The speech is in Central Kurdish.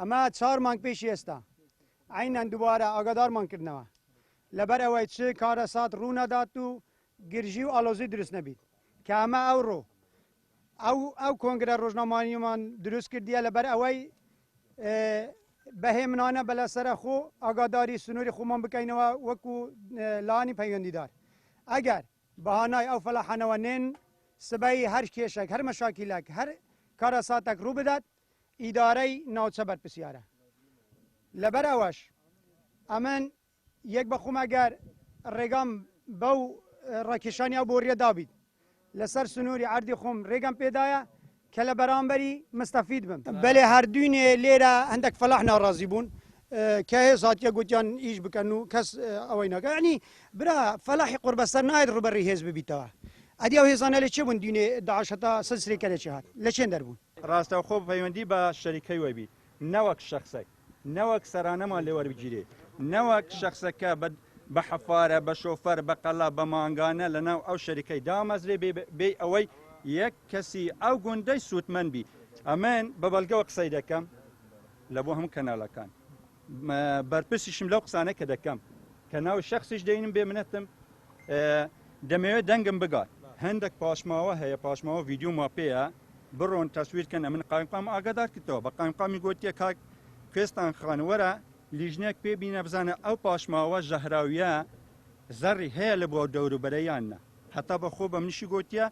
ئەمە 4 مانگ پێشی ئێستا عینەن دووبارە ئاگادارمان کردنەوە لەبەر ئەوەی چ کارە سات ڕوونەدات و گرژی و ئالۆزی دروست نەبیت کە ئەمە ئەوڕۆ ئەو کۆنگرە ڕۆژنامانیمان دروست کردیە لەبەر ئەوەی بەهێ منانە بەلەسەرە خۆ ئاگاداری سنووری خۆمان بکەینەوە وەکو لانی پەیوەندیدار ئەگەر بەهانای ئەو فەلاحانەوە نێن سبەی هەر کێشێک هەر مەشاکیلێک هەر کارە ساتێک ڕوو بدات ئیدارەی ناوچە بەرپرسیارە لەبەر ئەوەش ئەمن یەک بەخۆم ئەگەر ڕێگام بەو ڕاکێشانی ئەو بۆ ڕێدابیت لەسەر سنووری عەردی خۆم ڕێگەم پێدایە کە لە بەرامبەری مستەفید بم بەلێ هەردوونێ لێرە هەندێک فەلاح ناڕازی بوون کە هێز هاتیە گوتیان ئیش بکەن و کەس ئەوەی ناکە ینی برا فەلاحی قوربەسەر نایێت ڕوبەڕی هێز ببیتەوە ئەدی ئەو هێزانە لە چێ بوون دوێنێ داعشەتا سلسلەیەکە لە چێ هات لە چێن دەربوون ڕاستەوخۆ پەیوەندی بە شەریکەی وەبی نەوەک شەخسێک نەوەک سەرانەمان لێ وەربگیرێ نەوەک شەخسەکە بە حەفارە بە شۆفەر بە قەڵا بە مانگانە لەناو ئەو شەریکەی دامەزرێ بێ ئەوەی یەک کەسی ئەو گوندەی سوودمەند بی ئەمن بە بەڵگەوە قسەی دەکەم لە بۆ هەموو کەناڵەکان بەرپرسیشم لەو قسانە کە دەکەم کە ناوی شەخصیش دەینم بێ منەتم دەمەوێت دەنگم بگات هەندێک پاشماوە هەیە پاشماوە ڤیدیۆ ماپەیە بڕۆن تەسویرکەن ئەمن قایمقام ئاگادار کردەوە بە قایمقامی گوتیە کاک کوێستان خانوەرە لیژنێک پێ بینە بزانە ئەو پاشماوە ژەهراویە زەڕی هەیە لە بۆ دەوروبەرەیانە هەتا بەخۆ بە منیشی گوتیە